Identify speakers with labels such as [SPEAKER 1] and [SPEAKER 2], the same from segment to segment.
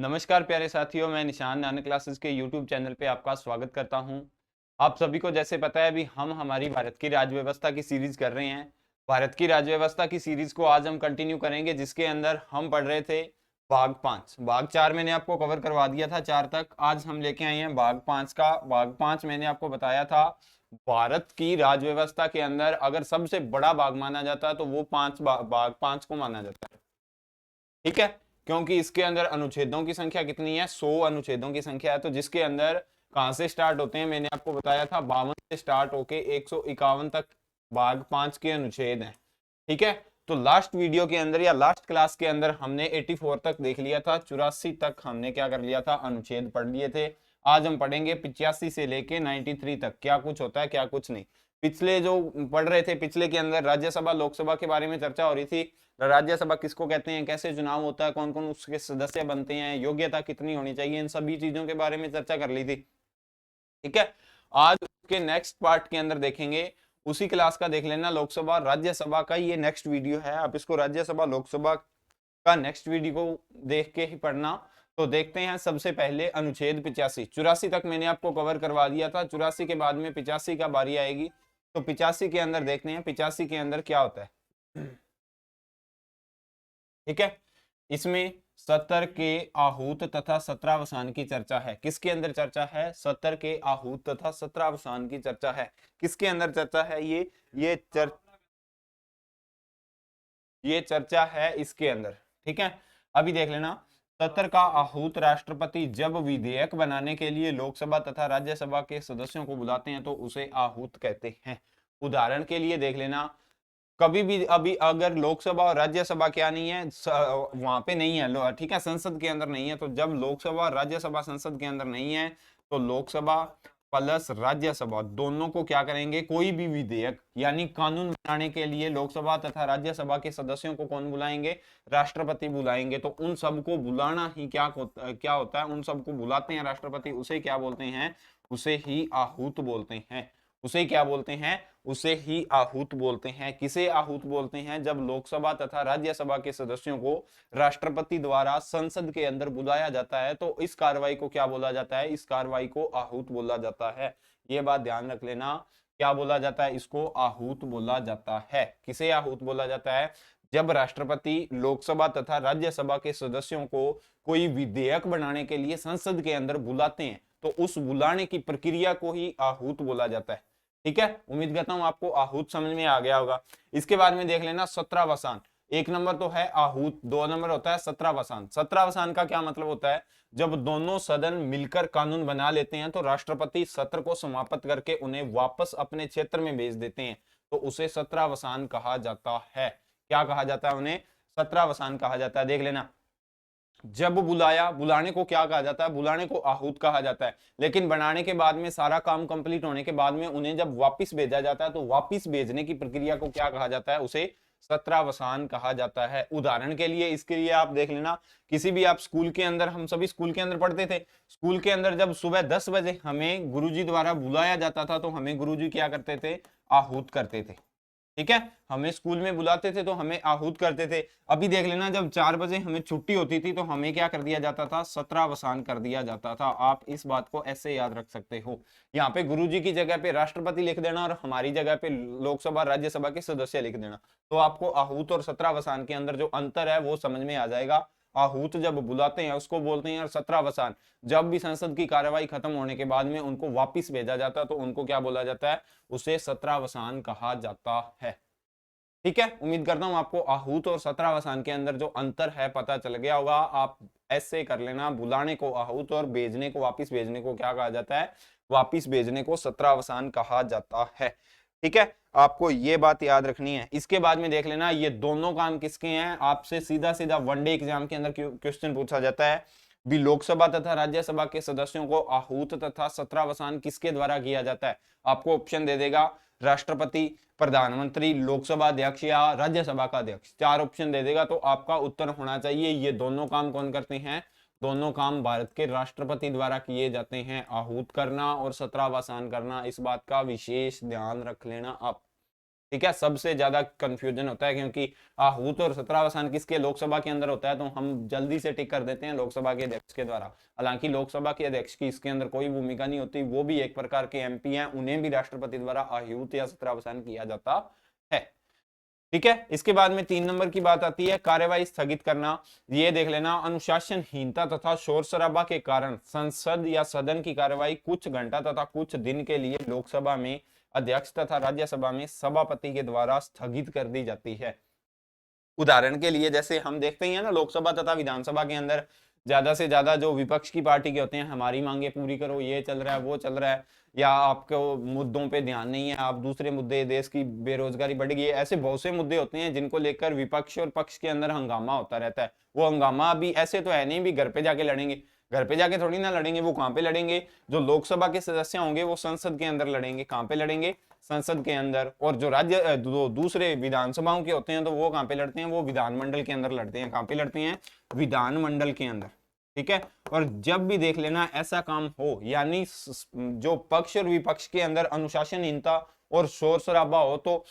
[SPEAKER 1] नमस्कार प्यारे साथियों, मैं निशान नानक क्लासेस के यूट्यूब चैनल पे आपका स्वागत करता हूं। आप सभी को जैसे पता है अभी हम हमारी भारत की राज्य व्यवस्था की सीरीज कर रहे हैं। भारत की राज्य व्यवस्था की सीरीज को आज हम कंटिन्यू करेंगे, जिसके अंदर हम पढ़ रहे थे भाग 5। भाग 4 मैंने आपको कवर करवा दिया था 4 तक। आज हम लेके आए हैं भाग 5 का। भाग 5 मैंने आपको बताया था भारत की राज्य व्यवस्था के अंदर अगर सबसे बड़ा भाग माना जाता है तो वो भाग 5 को माना जाता है। ठीक है, क्योंकि इसके अंदर अनुच्छेदों की संख्या कितनी है, 100 अनुच्छेदों की संख्या है। तो जिसके अंदर कहां से स्टार्ट होते हैं, मैंने आपको बताया था 52 से स्टार्ट होके 151 तक भाग 5 के अनुच्छेद हैं। ठीक है, तो लास्ट वीडियो के अंदर या लास्ट क्लास के अंदर हमने 84 तक देख लिया था, 84 तक हमने क्या कर लिया था, अनुच्छेद पढ़ लिए थे। आज हम पढ़ेंगे 85 से लेके 93 तक क्या कुछ होता है क्या कुछ नहीं। पिछले जो पढ़ रहे थे, पिछले के अंदर राज्यसभा लोकसभा के बारे में चर्चा हो रही थी। राज्यसभा किसको कहते हैं, कैसे चुनाव होता है, कौन कौन उसके सदस्य बनते हैं, योग्यता कितनी होनी चाहिए, इन सभी चीजों के बारे में चर्चा कर ली थी। ठीक है, आज उसके नेक्स्ट पार्ट के अंदर देखेंगे, उसी क्लास का देख लेना, लोकसभा राज्यसभा का ये नेक्स्ट वीडियो है। आप इसको राज्यसभा लोकसभा का नेक्स्ट वीडियो को देख के ही पढ़ना। तो देखते हैं सबसे पहले अनुच्छेद 85। 84 तक मैंने आपको कवर करवा दिया था, 84 के बाद में 85 का बारी आएगी। तो 85 के अंदर देखते हैं 85 के अंदर क्या होता है। ठीक है, इसमें सत्र के आहूत तथा सत्रावसान की चर्चा है। किसके अंदर चर्चा है, सत्र के आहूत तथा सत्रावसान की चर्चा है। किसके अंदर चर्चा है, ये चर्चा है इसके अंदर। ठीक है, अभी देख लेना, सत्र का आहूत राष्ट्रपति जब विधेयक बनाने के लिए लोकसभा तथा राज्यसभा के सदस्यों को बुलाते हैं तो उसे आहूत कहते हैं। उदाहरण के लिए देख लेना, कभी भी अभी अगर लोकसभा और राज्यसभा क्या नहीं है, वहां पे नहीं है, ठीक है, संसद के अंदर नहीं है, तो जब लोकसभा और राज्यसभा संसद के अंदर नहीं है तो लोकसभा प्लस राज्यसभा दोनों को क्या करेंगे, कोई भी विधेयक यानी कानून बनाने के लिए लोकसभा तथा राज्यसभा के सदस्यों को कौन बुलाएंगे, राष्ट्रपति बुलाएंगे। तो उन सबको बुलाना ही क्या होता है, उन सबको बुलाते हैं राष्ट्रपति, उसे क्या बोलते हैं, उसे ही आहूत बोलते हैं। उसे क्या बोलते हैं, उसे ही आहूत बोलते हैं। किसे आहूत बोलते हैं, जब लोकसभा तथा राज्यसभा के सदस्यों को राष्ट्रपति द्वारा संसद के अंदर बुलाया जाता है तो इस कार्रवाई को क्या बोला जाता है, इस कार्रवाई को आहूत बोला जाता है। ये बात ध्यान रख लेना, क्या बोला जाता है, इसको आहूत बोला जाता है। किसे आहूत बोला जाता है, जब राष्ट्रपति लोकसभा तथा राज्यसभा के सदस्यों को कोई विधेयक बनाने के लिए संसद के अंदर बुलाते हैं तो उस बुलाने की प्रक्रिया को ही आहूत बोला जाता है। ठीक है, उम्मीद करता हूं आपको आहूत समझ में आ गया होगा। इसके बाद में देख लेना सत्रावसान। एक नंबर तो है आहूत, दो नंबर होता है सत्रावसान। सत्रावसान का क्या मतलब होता है, जब दोनों सदन मिलकर कानून बना लेते हैं तो राष्ट्रपति सत्र को समाप्त करके उन्हें वापस अपने क्षेत्र में भेज देते हैं तो उसे सत्रावसान कहा जाता है। क्या कहा जाता है, उन्हें सत्रावसान कहा जाता है। देख लेना, जब बुलाया, बुलाने को क्या कहा जाता है, बुलाने को आहूत कहा जाता है। लेकिन बनाने के बाद में सारा काम कंप्लीट होने के बाद में उन्हें जब वापस भेजा जाता है तो वापस भेजने की प्रक्रिया को क्या कहा जाता है, उसे सत्रावसान कहा जाता है। उदाहरण के लिए इसके लिए आप देख लेना, किसी भी आप स्कूल के अंदर, हम सभी स्कूल के अंदर पढ़ते थे, स्कूल के अंदर जब सुबह 10 बजे हमें गुरुजी द्वारा बुलाया जाता था तो हमें गुरुजी क्या करते थे, आहूत करते थे। ठीक है, हमें स्कूल में बुलाते थे तो हमें आहूत करते थे। अभी देख लेना, जब 4 बजे हमें छुट्टी होती थी तो हमें क्या कर दिया जाता था, सत्रावसान कर दिया जाता था। आप इस बात को ऐसे याद रख सकते हो, यहाँ पे गुरुजी की जगह पे राष्ट्रपति लिख देना और हमारी जगह पे लोकसभा राज्यसभा के सदस्य लिख देना, तो आपको आहूत और सत्रावसान के अंदर जो अंतर है वो समझ में आ जाएगा। आहूत जब बुलाते हैं उसको बोलते हैं, और सत्रावसान जब भी संसद की कार्यवाही खत्म होने के बाद में उनको वापिस भेजा जाता है तो उनको क्या बोला जाता है, उसे सत्रावसान कहा जाता है। ठीक है, उम्मीद करता हूं आपको आहूत और सत्रावसान के अंदर जो अंतर है पता चल गया होगा। आप ऐसे कर लेना, बुलाने को आहूत और भेजने को, वापिस भेजने को क्या कहा जाता है, वापिस भेजने को सत्रावसान कहा जाता है। ठीक है, आपको ये बात याद रखनी है। इसके बाद में देख लेना, ये दोनों काम किसके हैं, आपसे सीधा सीधा वनडे एग्जाम के अंदर क्वेश्चन पूछा जाता है। भी लोकसभा तथा राज्यसभा के सदस्यों को आहूत तथा सत्रावसान किसके द्वारा किया जाता है, आपको ऑप्शन दे देगा, राष्ट्रपति, प्रधानमंत्री, लोकसभा अध्यक्ष या राज्यसभा का अध्यक्ष, 4 ऑप्शन दे देगा। तो आपका उत्तर होना चाहिए, ये दोनों काम कौन करते हैं, दोनों काम भारत के राष्ट्रपति द्वारा किए जाते हैं, आहूत करना और सत्रावसान करना। इस बात का विशेष ध्यान रख लेना आप। ठीक है, सबसे ज्यादा कंफ्यूजन होता है क्योंकि आहूत और सत्रावसान किसके लोकसभा के अंदर होता है, तो हम जल्दी से टिक कर देते हैं लोकसभा के अध्यक्ष के द्वारा। हालांकि लोकसभा के अध्यक्ष की इसके अंदर कोई भूमिका नहीं होती, वो भी एक प्रकार के एमपी हैं, उन्हें भी राष्ट्रपति द्वारा आहूत या सत्रावसान किया जाता है। ठीक है, इसके बाद में 3 नंबर की बात आती है कार्यवाही स्थगित करना। ये देख लेना, अनुशासनहीनता तथा शोर शराबा के कारण संसद या सदन की कार्यवाही कुछ घंटा तथा कुछ दिन के लिए लोकसभा में अध्यक्ष तथा राज्यसभा में सभापति के द्वारा स्थगित कर दी जाती है। उदाहरण के लिए जैसे हम देखते ही हैं ना, लोकसभा तथा विधानसभा के अंदर ज्यादा से ज्यादा जो विपक्ष की पार्टी के होते हैं, हमारी मांगे पूरी करो, ये चल रहा है, वो चल रहा है, या आपको मुद्दों पे ध्यान नहीं है, आप दूसरे मुद्दे, देश की बेरोजगारी बढ़ गई है, ऐसे बहुत से मुद्दे होते हैं जिनको लेकर विपक्ष और पक्ष के अंदर हंगामा होता रहता है। वो हंगामा भी ऐसे तो है नहीं भी घर पे जाके लड़ेंगे, घर पे जाके थोड़ी ना लड़ेंगे, वो कहाँ पे लड़ेंगे, जो लोकसभा के सदस्य होंगे वो संसद के अंदर लड़ेंगे। कहाँ पे लड़ेंगे, संसद के अंदर। और जो राज्य दूसरे विधानसभाओं के होते हैं तो वो कहाँ पे लड़ते हैं, वो विधानमंडल के अंदर लड़ते हैं। कहाँ पे लड़ते हैं, विधानमंडल के अंदर। ठीक है, और जब भी देख लेना ऐसा काम हो, यानी जो पक्ष और विपक्ष के अंदर अनुशासनहीनता और शोर शराबा हो, तो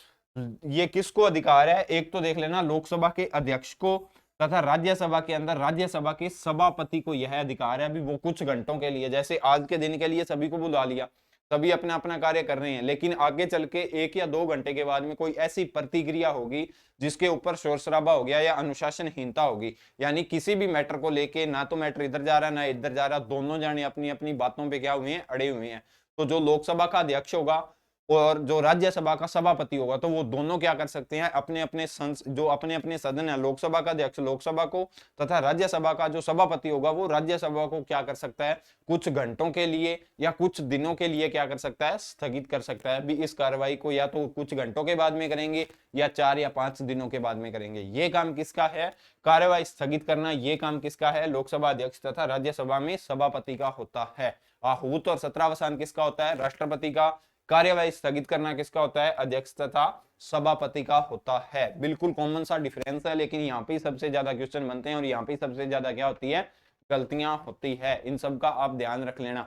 [SPEAKER 1] ये किसको अधिकार है, एक तो देख लेना लोकसभा के अध्यक्ष को, तथा राज्यसभा के अंदर राज्यसभा के सभापति को यह अधिकार है। अभी वो कुछ घंटों के लिए, जैसे आज के दिन के लिए सभी को बुला लिया, सभी अपना अपना कार्य कर रहे हैं, लेकिन आगे चल के 1 या 2 घंटे के बाद में कोई ऐसी प्रतिक्रिया होगी जिसके ऊपर शोर शराबा हो गया या अनुशासनहीनता होगी, यानी किसी भी मैटर को लेके ना तो मैटर इधर जा रहा है ना इधर जा रहा, दोनों जाने अपनी अपनी बातों पे क्या हुए हैं, अड़े हुए हैं, तो जो लोकसभा का अध्यक्ष होगा और जो राज्यसभा का सभापति होगा, तो वो दोनों क्या कर सकते हैं, अपने अपने जो अपने अपने सदन है, लोकसभा का अध्यक्ष लोकसभा को तथा राज्यसभा का जो सभापति होगा वो राज्यसभा को क्या कर सकता है, कुछ घंटों के लिए या कुछ दिनों के लिए क्या कर सकता है, स्थगित कर सकता है। भी इस कार्रवाई को या तो कुछ घंटों के बाद में करेंगे या 4 या 5 दिनों के बाद में करेंगे। ये काम किसका है, कार्रवाई स्थगित करना, ये काम किसका है, लोकसभा अध्यक्ष तथा राज्यसभा में सभापति का होता है। आहूत और सत्रावसान किसका होता है, राष्ट्रपति का। कार्यवाही स्थगित करना किसका होता है, अध्यक्ष तथा सभापति का होता है। बिल्कुल कॉमन सा डिफरेंस है, लेकिन यहाँ पे सबसे ज्यादा क्वेश्चन बनते हैं और यहाँ पे सबसे ज्यादा क्या होती है, गलतियां होती है। इन सब का आप ध्यान रख लेना।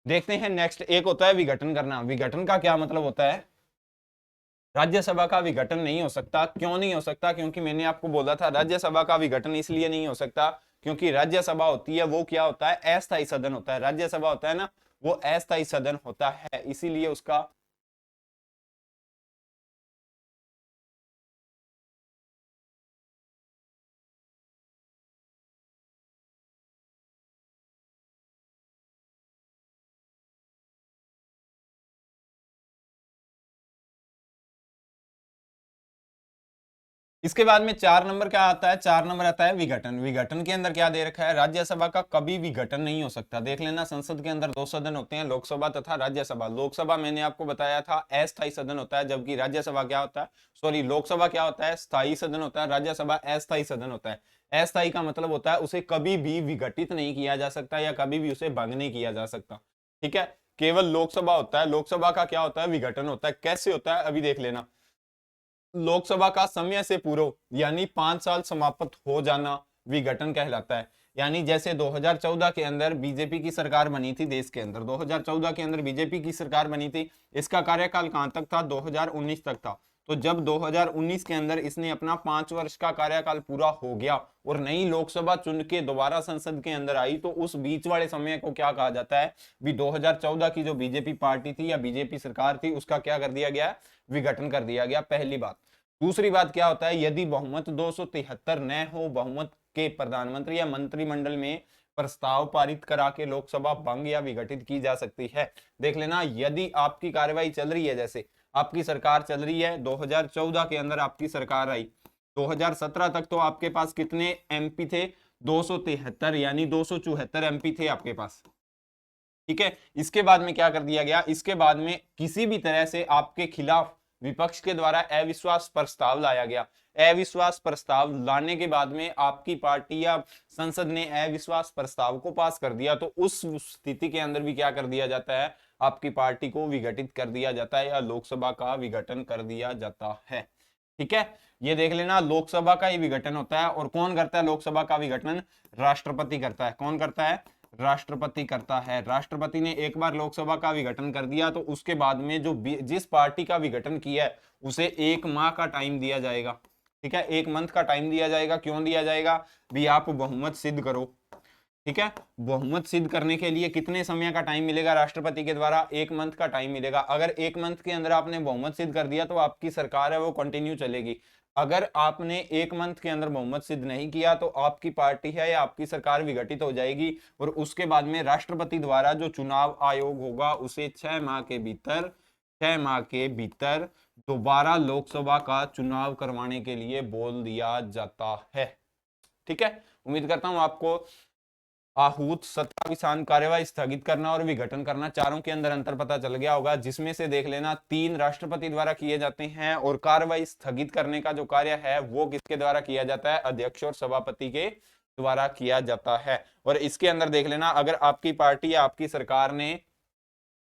[SPEAKER 1] देखते हैं नेक्स्ट, एक होता है विघटन करना। विघटन का क्या मतलब होता है, राज्यसभा का विघटन नहीं हो सकता। क्यों नहीं हो सकता, क्योंकि मैंने आपको बोला था राज्यसभा का विघटन इसलिए नहीं हो सकता क्योंकि राज्यसभा होती है वो क्या होता है, अस्थायी सदन होता है। राज्यसभा होता है ना, वो अस्थायी सदन होता है, इसीलिए उसका इसके बाद में 4 नंबर क्या आता है, 4 नंबर आता है विघटन। विघटन के अंदर क्या दे रखा है, राज्यसभा का कभी विघटन नहीं हो सकता। देख लेना, संसद के अंदर 2 सदन होते हैं, लोकसभा तथा राज्यसभा। लोकसभा मैंने आपको बताया था अस्थायी सदन होता है, जबकि राज्यसभा क्या होता है, सॉरी लोकसभा क्या होता है, स्थायी सदन होता है, राज्यसभा अस्थायी सदन होता है। अस्थायी का मतलब होता है उसे कभी भी विघटित नहीं किया जा सकता या कभी भी उसे भंग नहीं किया जा सकता। ठीक है, केवल लोकसभा होता है, लोकसभा का क्या होता है, विघटन होता है। कैसे होता है, अभी देख लेना। लोकसभा का समय से पूर्व यानी 5 साल समाप्त हो जाना विघटन कहलाता है। यानी जैसे 2014 के अंदर बीजेपी की सरकार बनी थी देश के अंदर, 2014 के अंदर बीजेपी की सरकार बनी थी, इसका कार्यकाल कहां तक था, 2019 तक था। तो जब 2019 के अंदर इसने अपना 5 वर्ष का कार्यकाल पूरा हो गया और नई लोकसभा चुन के दोबारा संसद के अंदर आई, तो उस बीच वाले समय को क्या कहा जाता है, भी 2014 की जो बीजेपी पार्टी थी या बीजेपी सरकार थी उसका क्या कर दिया गया, विघटन कर दिया गया। पहली बात। दूसरी बात क्या होता है, यदि बहुमत 273 न हो, बहुमत के प्रधानमंत्री या मंत्रिमंडल में प्रस्ताव पारित करा के लोकसभा भंग या विघटित की जा सकती है। देख लेना, यदि आपकी कार्यवाही चल रही है, जैसे आपकी सरकार चल रही है, 2014 के अंदर आपकी सरकार आई, 2017 तक तो आपके पास कितने एमपी थे, 273, यानी 274 एमपी थे आपके पास। ठीक है, इसके बाद में क्या कर दिया गया, इसके बाद में किसी भी तरह से आपके खिलाफ विपक्ष के द्वारा अविश्वास प्रस्ताव लाया गया। अविश्वास प्रस्ताव लाने के बाद में आपकी पार्टी या संसद ने अविश्वास प्रस्ताव को पास कर दिया, तो उस स्थिति के अंदर भी क्या कर दिया जाता है, आपकी पार्टी को विघटित कर दिया जाता है या लोकसभा का विघटन कर दिया जाता है। ठीक है, ये देख लेना, लोकसभा का ही विघटन होता है। और कौन करता है लोकसभा का विघटन, राष्ट्रपति करता है। कौन करता है, राष्ट्रपति करता है। राष्ट्रपति ने एक बार लोकसभा का विघटन कर दिया तो उसके बाद में जो जिस पार्टी का विघटन किया है उसे 1 माह का टाइम दिया जाएगा। ठीक है, 1 मंथ का टाइम दिया जाएगा। क्यों दिया जाएगा? भी आप बहुमत सिद्ध करो। ठीक है, बहुमत सिद्ध करने के लिए कितने समय का टाइम मिलेगा राष्ट्रपति के द्वारा? 1 मंथ का टाइम मिलेगा। अगर 1 मंथ के अंदर आपने बहुमत सिद्ध कर दिया तो आपकी सरकार है वो कंटिन्यू चलेगी। अगर आपने 1 मंथ के अंदर बहुमत सिद्ध नहीं किया तो आपकी पार्टी है या आपकी सरकार विघटित हो जाएगी और उसके बाद में राष्ट्रपति द्वारा जो चुनाव आयोग होगा उसे 6 माह के भीतर दोबारा लोकसभा का चुनाव करवाने के लिए बोल दिया जाता है। ठीक है, उम्मीद करता हूं आपको आहूत, सत्ताविसान, कार्यवाही स्थगित करना और विघटन करना, चारों के अंदर अंतर पता चल गया होगा। जिसमें से देख लेना 3 राष्ट्रपति द्वारा किए जाते हैं और कार्यवाही स्थगित करने का जो कार्य है वो किसके द्वारा किया जाता है? अध्यक्ष और सभापति के द्वारा किया जाता है। और इसके अंदर देख लेना, अगर आपकी पार्टी या आपकी सरकार ने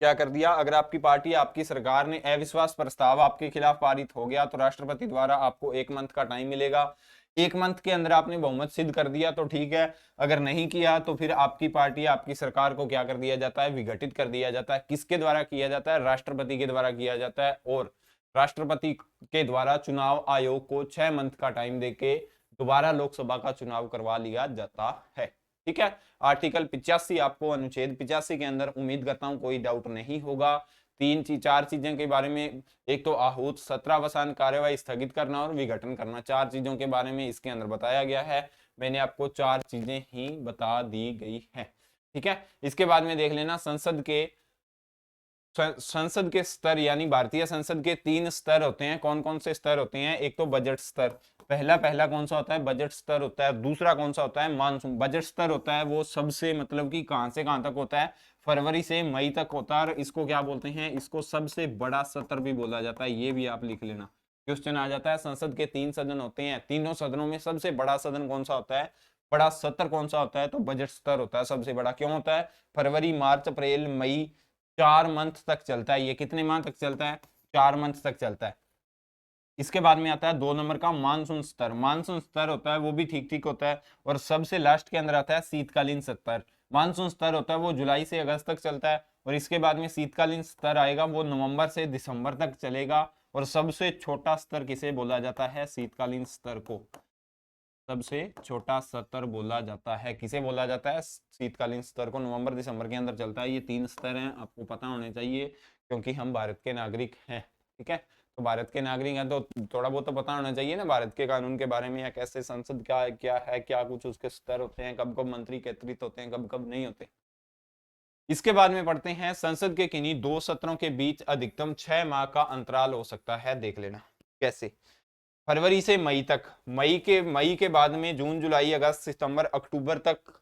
[SPEAKER 1] क्या कर दिया, अगर आपकी पार्टी आपकी सरकार ने अविश्वास प्रस्ताव आपके खिलाफ पारित हो गया तो राष्ट्रपति द्वारा आपको 1 मंथ का टाइम मिलेगा। 1 मंथ के अंदर आपने बहुमत सिद्ध कर दिया तो ठीक है, अगर नहीं किया तो फिर आपकी पार्टी आपकी सरकार को क्या कर दिया जाता है? विघटित कर दिया जाता है। किसके द्वारा किया जाता है? राष्ट्रपति के द्वारा किया जाता है। और राष्ट्रपति के द्वारा चुनाव आयोग को 6 मंथ का टाइम देके दोबारा लोकसभा का चुनाव करवा लिया जाता है। ठीक है, आर्टिकल 85 आपको अनुच्छेद 85 के अंदर उम्मीद करता हूं कोई डाउट नहीं होगा। 4 चीजें के बारे में, एक तो आहूत, सत्रावसान, कार्यवाही स्थगित करना और विघटन करना, 4 चीजों के बारे में इसके अंदर बताया गया है। मैंने आपको 4 चीजें ही बता दी गई है। ठीक है, इसके बाद में देख लेना संसद के स्तर, यानी भारतीय संसद के 3 स्तर होते हैं। कौन कौन से स्तर होते हैं? एक तो बजट स्तर, पहला कौन सा होता है? बजट स्तर होता है। दूसरा कौन सा होता है? मानसून। बजट स्तर होता है वो सबसे, मतलब कि कहां से कहां तक होता है? फरवरी से मई तक होता है। और इसको क्या बोलते हैं? इसको सबसे बड़ा सत्र भी बोला जाता है। ये भी आप लिख लेना, क्वेश्चन आ जाता है। संसद के 3 सदन होते हैं, तीनों सदनों में सबसे बड़ा सदन कौन सा होता है? बड़ा सत्र कौन सा होता है? तो बजट स्तर होता है सबसे बड़ा। क्यों होता है? फरवरी, मार्च, अप्रैल, मई, 4 मंथ तक चलता है। ये कितने माह तक चलता है? 4 मंथ तक चलता है। इसके बाद में आता है 2 नंबर का मानसून स्तर। मानसून स्तर होता है वो भी ठीक ठीक होता है। और सबसे लास्ट के अंदर आता है शीतकालीन स्तर। मानसून स्तर होता है वो जुलाई से अगस्त तक चलता है। और इसके बाद में शीतकालीन स्तर आएगा वो नवंबर से दिसंबर तक चलेगा। और सबसे छोटा स्तर किसे बोला जाता है? शीतकालीन स्तर को सबसे छोटा स्तर बोला जाता है। किसे बोला जाता है? शीतकालीन स्तर को। नवंबर दिसंबर के अंदर चलता है। ये 3 स्तर हैं, आपको पता होने चाहिए क्योंकि हम भारत के नागरिक हैं। ठीक है, तो भारत के नागरिक हैं तो थोड़ा बहुत तो पता होना चाहिए ना भारत के कानून के बारे में, या कैसे संसद क्या है, क्या कुछ उसके स्तर होते हैं, कब कब मंत्री एकत्रित होते हैं, कब कब नहीं होते। इसके बाद में पढ़ते हैं संसद के किन्हीं 2 सत्रों के बीच अधिकतम 6 माह का अंतराल हो सकता है। देख लेना कैसे। फरवरी से मई तक, मई के बाद में जून, जुलाई, अगस्त, सितंबर, अक्टूबर तक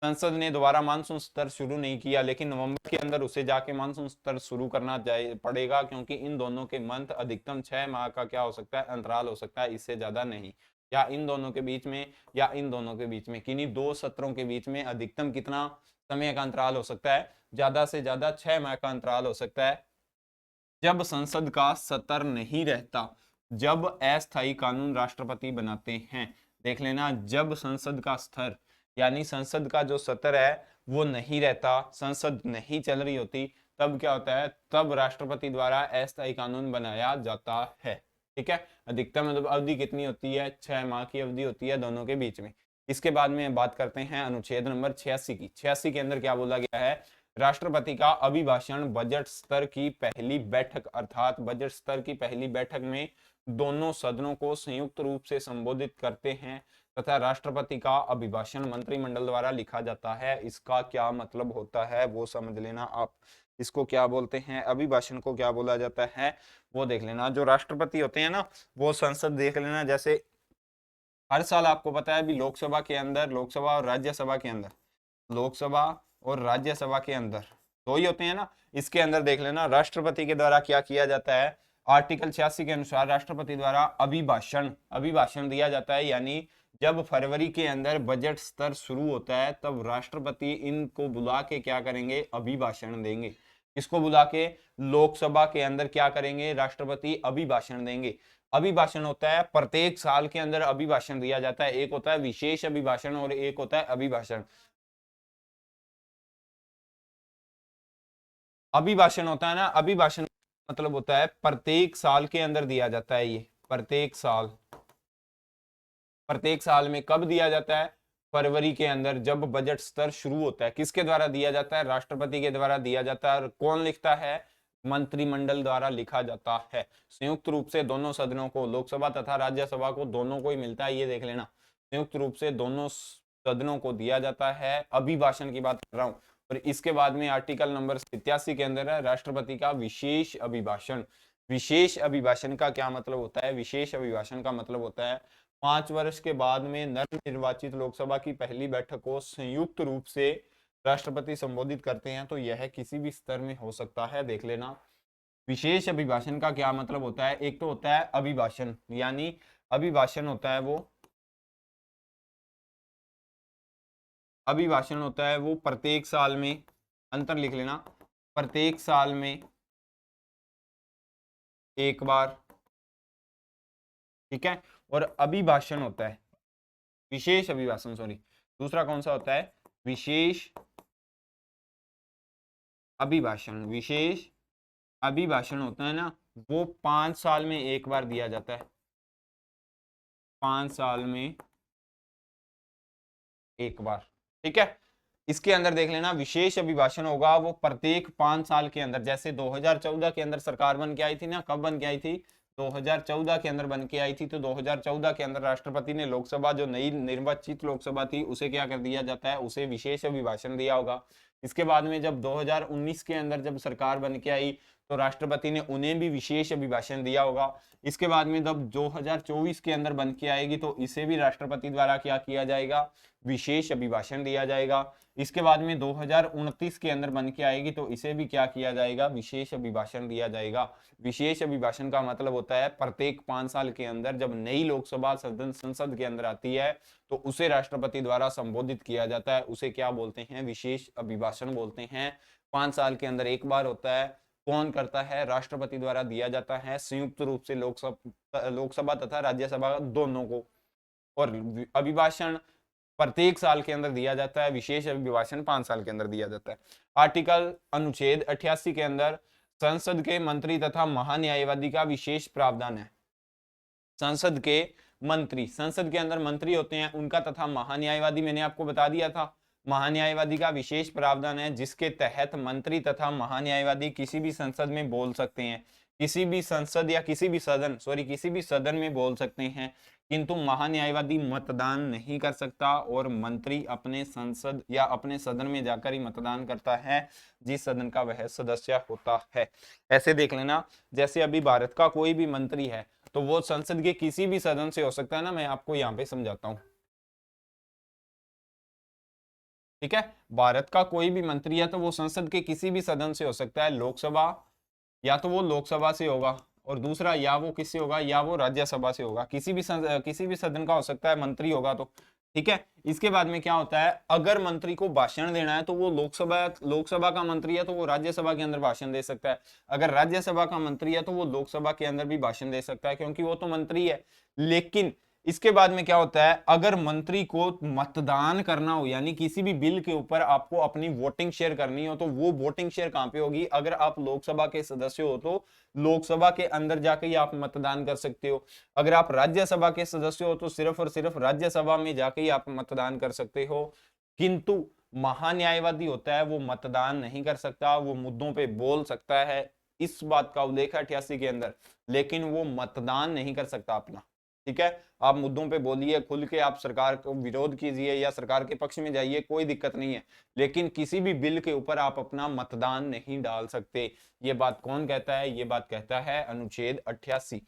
[SPEAKER 1] संसद ने दोबारा मानसून स्तर शुरू नहीं किया, लेकिन नवंबर के अंदर उसे जाके मानसून स्तर शुरू करना पड़ेगा क्योंकि इन दोनों के मंथ अधिकतम 6 माह का क्या हो सकता है? अंतराल हो सकता है, इससे ज्यादा नहीं। या इन दोनों के बीच में, या इन दोनों के बीच में, किन्हीं 2 सत्रों के बीच में अधिकतम कितना समय का अंतराल हो सकता है? ज्यादा से ज्यादा 6 माह का अंतराल हो सकता है। जब संसद का सत्र नहीं रहता, जब अस्थायी कानून राष्ट्रपति बनाते हैं। देख लेना, जब संसद का स्तर, यानी संसद का जो सत्र है वो नहीं रहता, संसद नहीं चल रही होती, तब क्या होता है? तब राष्ट्रपति द्वारा अस्थायी कानून बनाया जाता है। ठीक है, अधिकतम मतलब अवधि कितनी होती है? 6 माह की अवधि होती है दोनों के बीच में। इसके बाद में बात करते हैं अनुच्छेद नंबर 86 की। 86 के अंदर क्या बोला गया है? राष्ट्रपति का अभिभाषण बजट स्तर की पहली बैठक, अर्थात बजट स्तर की पहली बैठक में दोनों सदनों को संयुक्त रूप से संबोधित करते हैं तथा राष्ट्रपति का अभिभाषण मंत्रिमंडल द्वारा लिखा जाता है। इसका क्या मतलब होता है वो समझ लेना आप। इसको क्या बोलते हैं? अभिभाषण को क्या बोला जाता है वो देख लेना। जो राष्ट्रपति होते हैं ना, वो संसद, देख लेना, जैसे हर साल आपको पता है भी लोकसभा के अंदर, लोकसभा और राज्यसभा के अंदर, लोकसभा और राज्यसभा के अंदर 2 ही होते हैं ना। इसके अंदर देख लेना राष्ट्रपति के द्वारा क्या किया जाता है? आर्टिकल 86 के अनुसार राष्ट्रपति द्वारा अभिभाषण दिया जाता है। यानी जब फरवरी के अंदर बजट स्तर शुरू होता है तब राष्ट्रपति इनको बुला के क्या करेंगे? अभिभाषण देंगे। इसको बुला के लोकसभा के अंदर क्या करेंगे? राष्ट्रपति अभिभाषण देंगे। अभिभाषण होता है प्रत्येक साल के अंदर अभिभाषण दिया जाता है। एक होता है विशेष अभिभाषण और एक होता है अभिभाषण। अभिभाषण होता है ना, अभिभाषण मतलब होता है प्रत्येक साल के अंदर दिया जाता है। ये प्रत्येक साल में कब दिया जाता है? फरवरी के अंदर, जब बजट स्तर शुरू होता है। किसके द्वारा दिया जाता है? राष्ट्रपति के द्वारा दिया जाता है। और कौन लिखता है? मंत्रिमंडल द्वारा लिखा जाता है। संयुक्त रूप से दोनों सदनों को, लोकसभा तथा राज्यसभा को, दोनों को ही मिलता है, ये देख लेना। संयुक्त रूप से दोनों सदनों को दिया जाता है। अभिभाषण की बात कर रहा हूं। और इसके बाद में आर्टिकल नंबर 87 के अंदर है राष्ट्रपति का विशेष अभिभाषण। विशेष अभिभाषण का क्या मतलब होता है? विशेष अभिभाषण का मतलब होता है 5 वर्ष के बाद में नवनिर्वाचित लोकसभा की पहली बैठक को संयुक्त रूप से राष्ट्रपति संबोधित करते हैं। तो यह किसी भी स्तर में हो सकता है, देख लेना। विशेष अभिभाषण का क्या मतलब होता है? एक तो होता है अभिभाषण, यानी अभिभाषण होता है वो, अभिभाषण होता है वो प्रत्येक साल में, अंतर लिख लेना, प्रत्येक साल में एक बार, ठीक है। और अभिभाषण होता है, विशेष अभिभाषण, सॉरी, दूसरा कौन सा होता है? विशेष अभिभाषण। विशेष अभिभाषण होता है ना, वो 5 साल में एक बार दिया जाता है। 5 साल में एक बार, ठीक है। इसके अंदर देख लेना, विशेष अभिभाषण होगा वो प्रत्येक 5 साल के अंदर। जैसे 2014 के अंदर सरकार बन के आई थी ना, कब बन के आई थी? 2014 के अंदर बन के आई थी। तो 2014 के अंदर राष्ट्रपति ने लोकसभा, जो नई निर्वाचित लोकसभा थी, उसे क्या कर दिया जाता है? उसे विशेष अभिभाषण दिया होगा। इसके बाद में जब 2019 के अंदर जब सरकार बन के आई, तो राष्ट्रपति ने उन्हें भी विशेष अभिभाषण दिया होगा। इसके बाद में जब 2024 के अंदर बन के आएगी, तो इसे भी राष्ट्रपति द्वारा क्या किया जाएगा? विशेष अभिभाषण दिया जाएगा। इसके बाद में 2029 के अंदर बन के आएगी, तो इसे भी क्या किया जाएगा? विशेष अभिभाषण दिया जाएगा। विशेष अभिभाषण का मतलब होता है प्रत्येक 5 साल के अंदर जब नई लोकसभा सदन संसद के अंदर आती है, तो उसे राष्ट्रपति द्वारा संबोधित किया जाता है। उसे क्या बोलते हैं? विशेष अभिभाषण बोलते हैं। 5 साल के अंदर एक बार होता है। कौन करता है? राष्ट्रपति द्वारा दिया जाता है, संयुक्त रूप से लोकसभा तथा राज्यसभा दोनों को। और अभिभाषण प्रत्येक साल के अंदर दिया जाता है, विशेष अभिभाषण 5 साल के अंदर दिया जाता है। आर्टिकल अनुच्छेद 88 के अंदर संसद के मंत्री तथा महान्यायवादी का विशेष प्रावधान है। संसद के मंत्री, संसद के अंदर मंत्री होते हैं, उनका तथा महान्यायवादी मैंने आपको बता दिया था। महान्यायवादी का विशेष प्रावधान है, जिसके तहत मंत्री तथा महान्यायवादी किसी भी संसद में बोल सकते हैं। किसी भी संसद या किसी भी सदन, सॉरी, किसी भी सदन में बोल सकते हैं, किंतु महान्यायवादी मतदान नहीं कर सकता। और मंत्री अपने संसद या अपने सदन में जाकर ही मतदान करता है, जिस सदन का वह सदस्य होता है। ऐसे देख लेना, जैसे अभी भारत का कोई भी मंत्री है, तो वो संसद के किसी भी सदन से हो सकता है ना। मैं आपको यहाँ पे समझाता हूँ, ठीक है। भारत का कोई भी मंत्री है, तो वो संसद के किसी भी सदन से हो सकता है। लोकसभा, या तो वो लोकसभा से होगा, और दूसरा या वो किससे होगा? या वो राज्यसभा से होगा। किसी भी सदन का हो सकता है, मंत्री होगा तो, ठीक है। इसके बाद में क्या होता है? अगर मंत्री को भाषण देना है, तो वो लोकसभा का मंत्री है, तो वो राज्यसभा के अंदर भाषण दे सकता है। अगर राज्यसभा का मंत्री है, तो वो लोकसभा के अंदर भी भाषण दे सकता है, क्योंकि वो तो मंत्री है। लेकिन इसके बाद में क्या होता है? अगर मंत्री को मतदान करना हो, यानी किसी भी बिल के ऊपर आपको अपनी वोटिंग शेयर करनी हो, तो वो वोटिंग शेयर कहां पे होगी? अगर आप लोकसभा के सदस्य हो, तो लोकसभा के अंदर जाके ही आप मतदान कर सकते हो। अगर आप राज्यसभा के सदस्य हो, तो सिर्फ और सिर्फ राज्यसभा में जाके ही आप मतदान कर सकते हो। किंतु महान्यायवादी होता है, वो मतदान नहीं कर सकता, वो मुद्दों पे बोल सकता है, इस बात का उल्लेख है 88 के अंदर, लेकिन वो मतदान नहीं कर सकता अपना, ठीक है। आप मुद्दों पे बोलिए खुल के, आप सरकार को विरोध कीजिए या सरकार के पक्ष में जाइए, कोई दिक्कत नहीं है, लेकिन किसी भी बिल के ऊपर आप अपना मतदान नहीं डाल सकते। ये बात कौन कहता है? ये बात कहता है अनुच्छेद 88,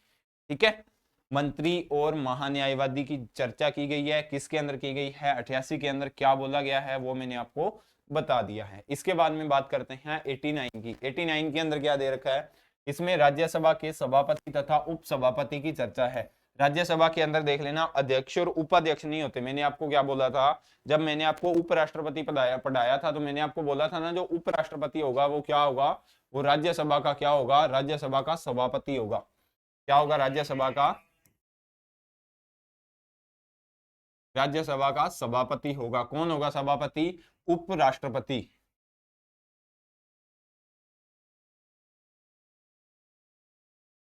[SPEAKER 1] ठीक है। मंत्री और महान्यायवादी की चर्चा की गई है, किसके अंदर की गई है? 88 के अंदर। क्या बोला गया है वो मैंने आपको बता दिया है। इसके बाद में बात करते हैं 89 की। 89 के अंदर क्या दे रखा है? इसमें राज्यसभा के सभापति तथा उपसभापति की चर्चा है। राज्यसभा के अंदर देख लेना, अध्यक्ष और उपाध्यक्ष नहीं होते। मैंने आपको क्या बोला था? जब मैंने आपको उपराष्ट्रपति पढ़ाया था, तो मैंने आपको बोला था ना, जो उपराष्ट्रपति होगा वो क्या होगा? वो राज्यसभा का क्या होगा? राज्यसभा का सभापति होगा। क्या होगा? राज्यसभा का सभापति होगा। कौन होगा सभापति? उपराष्ट्रपति।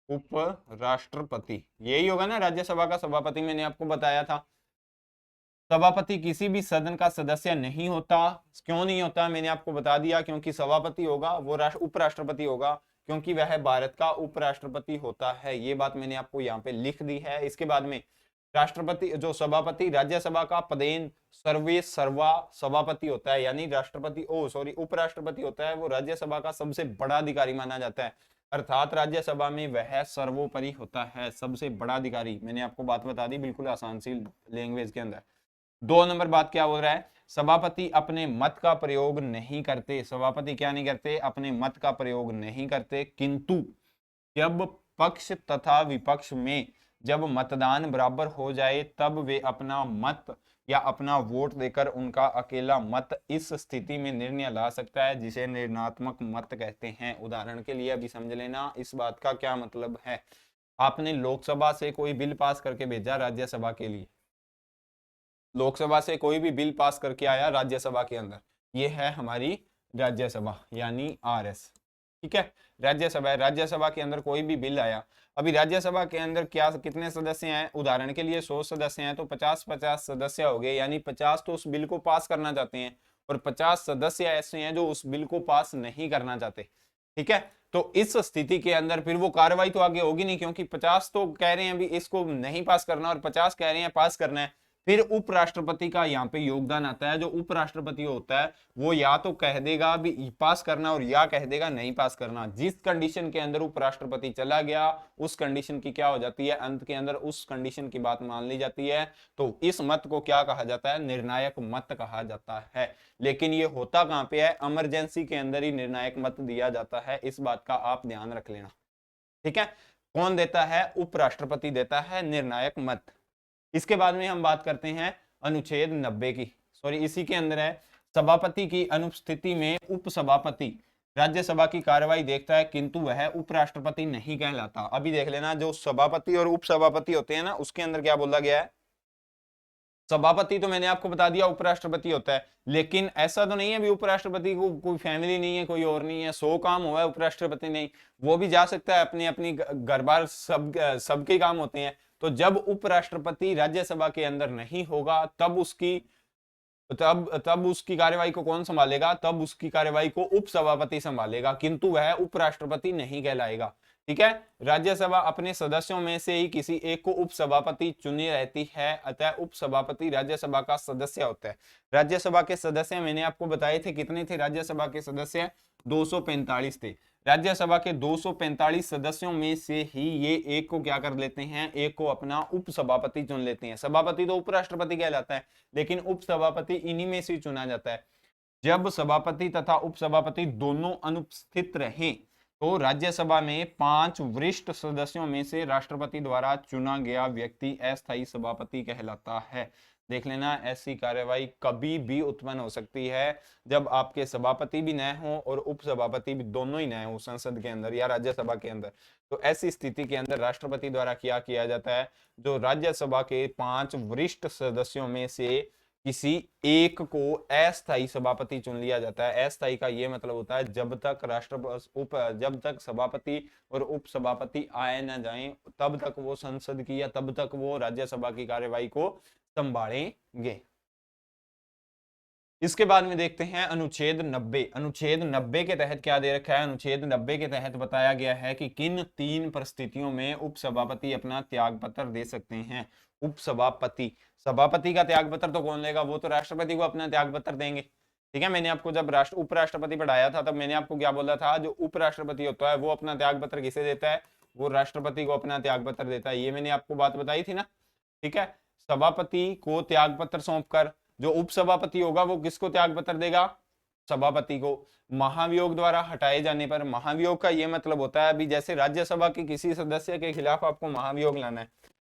[SPEAKER 1] उपराष्ट्रपति, यही होगा ना राज्यसभा का सभापति, मैंने आपको बताया था। सभापति किसी भी सदन का सदस्य नहीं होता। क्यों नहीं होता, मैंने आपको बता दिया, क्योंकि सभापति होगा वो उपराष्ट्रपति होगा, क्योंकि वह भारत का उपराष्ट्रपति होता है। ये बात मैंने आपको यहाँ पे लिख दी है। इसके बाद में राष्ट्रपति, जो सभापति राज्यसभा का पदेन सर्वे सर्वा सभापति होता है, यानी राष्ट्रपति उपराष्ट्रपति होता है, वो राज्यसभा का सबसे बड़ा अधिकारी माना जाता है, अर्थात राज्यसभा में वह सर्वोपरि होता है, सबसे बड़ा अधिकारी। मैंने आपको बात बता दी बिल्कुल आसान सी लैंग्वेज के अंदर। 2 नंबर बात क्या हो रहा है, सभापति अपने मत का प्रयोग नहीं करते। सभापति क्या नहीं करते, अपने मत का प्रयोग नहीं करते, किंतु जब पक्ष तथा विपक्ष में जब मतदान बराबर हो जाए तब वे अपना मत या अपना वोट देकर उनका अकेला मत इस स्थिति में निर्णय ला सकता है, जिसे निर्णयात्मक मत कहते हैं। उदाहरण के लिए अभी समझ लेना इस बात का क्या मतलब है। आपने लोकसभा से कोई बिल पास करके भेजा राज्यसभा के लिए, लोकसभा से कोई भी बिल पास करके आया राज्यसभा के अंदर, ये है हमारी राज्यसभा यानी आरएस, ठीक है। राज्यसभा है, राज्यसभा के अंदर कोई भी बिल आया, अभी राज्यसभा के अंदर क्या कितने सदस्य हैं, उदाहरण के लिए 100 सदस्य हैं, तो 50-50 सदस्य हो गए, यानी 50 तो उस बिल को पास करना चाहते हैं और 50 सदस्य ऐसे हैं जो उस बिल को पास नहीं करना चाहते, ठीक है। तो इस स्थिति के अंदर फिर वो कार्रवाई तो आगे होगी नहीं, क्योंकि 50 तो कह रहे हैं अभी इसको नहीं पास करना और 50 कह रहे हैं पास करना है। फिर उपराष्ट्रपति का यहाँ पे योगदान आता है। जो उपराष्ट्रपति होता है वो या तो कह देगा भी पास करना और या कह देगा नहीं पास करना। जिस कंडीशन के अंदर उपराष्ट्रपति चला गया उस कंडीशन की क्या हो जाती है, अंत के अंदर उस कंडीशन की बात मान ली जाती है। तो इस मत को क्या कहा जाता है, निर्णायक मत कहा जाता है। लेकिन ये होता कहां पे है, इमरजेंसी के अंदर ही निर्णायक मत दिया जाता है, इस बात का आप ध्यान रख लेना, ठीक है। कौन देता है, उपराष्ट्रपति देता है निर्णायक मत। इसके बाद में हम बात करते हैं अनुच्छेद 90 की, सॉरी इसी के अंदर है, सभापति की अनुपस्थिति में उपसभापति राज्यसभा की कार्रवाई देखता है किंतु वह उपराष्ट्रपति नहीं कहलाता। अभी देख लेना, जो सभापति और उपसभापति होते हैं ना, उसके अंदर क्या बोला गया है, सभापति तो मैंने आपको बता दिया उपराष्ट्रपति होता है, लेकिन ऐसा तो नहीं है भी उपराष्ट्रपति को कोई फैमिली नहीं है, कोई और नहीं है, 100 काम हुआ है उपराष्ट्रपति नहीं, वो भी जा सकता है, अपनी अपनी घर बार सबके काम होते हैं। तो जब उपराष्ट्रपति राज्यसभा के अंदर नहीं होगा तब उसकी कार्यवाही को कौन संभालेगा, तब उसकी कार्यवाही को उपसभापति संभालेगा, किंतु वह उपराष्ट्रपति नहीं कहलाएगा, ठीक है। राज्यसभा अपने सदस्यों में से ही किसी एक को उपसभापति चुनी रहती है, अतः उपसभापति राज्यसभा का सदस्य होता है। राज्यसभा के सदस्य मैंने आपको बताए थे कितने थे, राज्यसभा के सदस्य 245 थे। राज्यसभा के 245 सदस्यों में से ही ये एक को क्या कर लेते हैं, एक को अपना उपसभापति चुन लेते हैं। सभापति तो उपराष्ट्रपति कहलाता है, लेकिन उपसभापति इन्हीं में से चुना जाता है। जब सभापति तथा उपसभापति दोनों अनुपस्थित रहे तो राज्यसभा में 5 वरिष्ठ सदस्यों में से राष्ट्रपति द्वारा चुना गया व्यक्ति अस्थायी सभापति कहलाता है। देख लेना, ऐसी कार्यवाही कभी भी उत्पन्न हो सकती है जब आपके सभापति भी न हो और उपसभापति भी दोनों ही न हो संसद के अंदर या राज्यसभा के अंदर। तो ऐसी स्थिति के अंदर राष्ट्रपति द्वारा क्या किया जाता है, जो राज्यसभा के 5 वरिष्ठ सदस्यों में से किसी एक को अस्थायी सभापति चुन लिया जाता है। अस्थायी का यह मतलब होता है जब तक सभापति और उपसभापति आए न जाएं तब तक वो संसद की या तब तक वो राज्यसभा की कार्यवाही को संभालेंगे। इसके बाद में देखते हैं अनुच्छेद 90। अनुच्छेद 90 के तहत क्या दे रखा है, अनुच्छेद 90 के तहत बताया गया है कि किन 3 परिस्थितियों में उपसभापति अपना त्यागपत्र दे सकते हैं। उपसभापति, सभापति का त्यागपत्र तो कौन लेगा, वो तो राष्ट्रपति को अपना त्यागपत्र देंगे, ठीक है। मैंने आपको जब उपराष्ट्रपति पढ़ाया था तब मैंने आपको क्या बोला था, जो उपराष्ट्रपति होता है वो अपना त्यागपत्र किसे देता है, वो राष्ट्रपति को अपना त्यागपत्र देता है। ये मैंने आपको बात बताई थी ना, ठीक है। सभापति को त्यागपत्र सौंपकर जो उपसभापति होगा वो किसको त्यागपत्र देगा, सभापति को। महाभियोग द्वारा हटाए जाने पर, महाभियोग का यह मतलब होता है, अभी जैसे राज्यसभा के किसी सदस्य के खिलाफ आपको महाभियोग लाना है,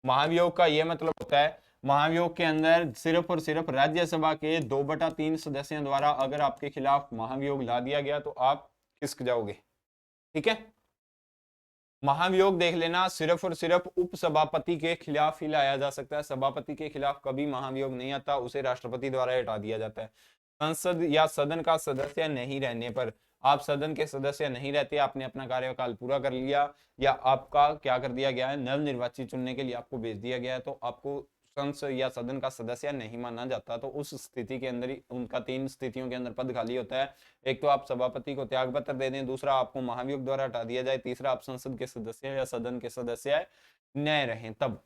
[SPEAKER 1] महाभियोग का यह मतलब होता है, महाभियोग के अंदर सिर्फ और सिर्फ राज्यसभा के 2/3 सदस्यों द्वारा अगर आपके खिलाफ महाभियोग ला दिया गया तो आप खिसक जाओगे, ठीक है। महाभियोग देख लेना, सिर्फ और सिर्फ उपसभापति के खिलाफ ही लाया जा सकता है, सभापति के खिलाफ कभी महाभियोग नहीं आता, उसे राष्ट्रपति द्वारा हटा दिया जाता है। संसद या सदन का सदस्य नहीं रहने पर आप सदन के सदस्य नहीं रहते, आपने अपना कार्यकाल पूरा कर लिया, या आपका क्या कर दिया गया है, नव निर्वाचित चुनने के लिए आपको भेज दिया गया है, तो आपको संसद या सदन का सदस्य नहीं माना जाता। तो उस स्थिति के अंदर ही उनका 3 स्थितियों के अंदर पद खाली होता है। एक तो आप सभापति को त्याग पत्र दे दें, दूसरा आपको महाभियोग द्वारा हटा दिया जाए, तीसरा आप संसद के सदस्य या सदन के सदस्य नए रहें तब।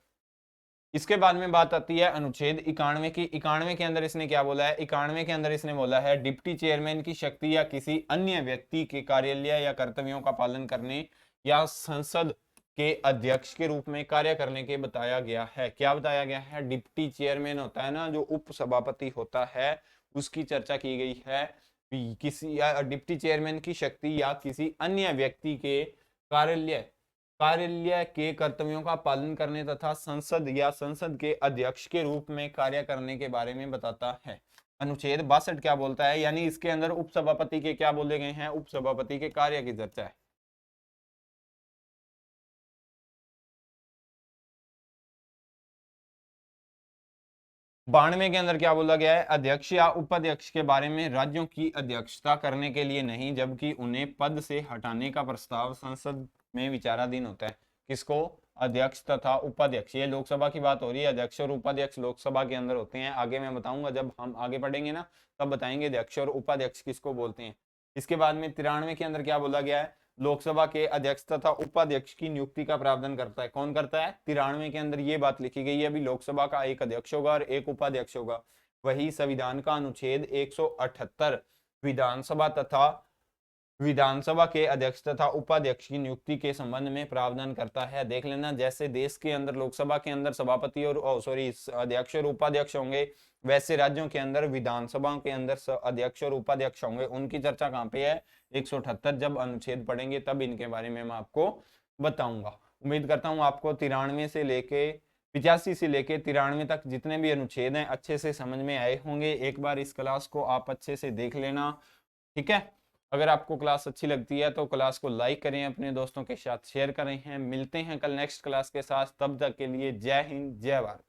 [SPEAKER 1] इसके बाद में बात आती है अनुच्छेद 91 की। 91 के अंदर इसने क्या बोला है, 91 के अंदर इसने बोला है डिप्टी चेयरमैन की शक्ति या किसी अन्य व्यक्ति के कार्यालय या कर्तव्यों का पालन करने या संसद के अध्यक्ष के रूप में कार्य करने के बताया गया है। क्या बताया गया है, डिप्टी चेयरमैन होता है ना, जो उप सभापति होता है, उसकी चर्चा की गई है। किसी या डिप्टी चेयरमैन की शक्ति या किसी अन्य व्यक्ति के कार्यालय के कर्तव्यों का पालन करने तथा संसद या संसद के अध्यक्ष के रूप में कार्य करने के बारे में बताता है। अनुच्छेद 62 क्या बोलता है, यानी इसके अंदर उपसभापति के क्या बोले गए हैं, उपसभापति के कार्य की चर्चा है। बानवे के अंदर क्या बोला गया है, अध्यक्ष या उपाध्यक्ष के बारे में राज्यों की अध्यक्षता करने के लिए नहीं, जबकि उन्हें पद से हटाने का प्रस्ताव संसद में विचाराधीन होता है। किसको, अध्यक्ष तथा उपाध्यक्ष। ये लोकसभा की बात हो रही है, अध्यक्ष और उपाध्यक्ष लोकसभा के अंदर होते हैं। आगे मैं बताऊंगा, जब हम आगे पढ़ेंगे ना तब बताएंगे अध्यक्ष और उपाध्यक्ष किसको बोलते हैं। इसके बाद में 93 के अंदर क्या बोला गया है, लोकसभा के अध्यक्ष तथा उपाध्यक्ष की नियुक्ति का प्रावधान करता है। कौन करता है, 93 के अंदर ये बात लिखी गई है, अभी लोकसभा का एक अध्यक्ष होगा और एक उपाध्यक्ष होगा। वही संविधान का अनुच्छेद 178 विधानसभा के अध्यक्ष तथा उपाध्यक्ष की नियुक्ति के संबंध में प्रावधान करता है। देख लेना, जैसे देश के अंदर लोकसभा के अंदर सभापति और अध्यक्ष और उपाध्यक्ष होंगे, वैसे राज्यों के अंदर विधानसभा के अंदर अध्यक्ष और उपाध्यक्ष होंगे। उनकी चर्चा कहाँ पे है, 178। जब अनुच्छेद पढ़ेंगे तब इनके बारे में मैं आपको बताऊंगा। उम्मीद करता हूँ आपको 93 से लेके 85 से लेके 93 तक जितने भी अनुच्छेद हैं अच्छे से समझ में आए होंगे। एक बार इस क्लास को आप अच्छे से देख लेना, ठीक है। अगर आपको क्लास अच्छी लगती है तो क्लास को लाइक करें, अपने दोस्तों के साथ शेयर करें। मिलते हैं कल नेक्स्ट क्लास के साथ, तब तक के लिए जय हिंद जय भारत।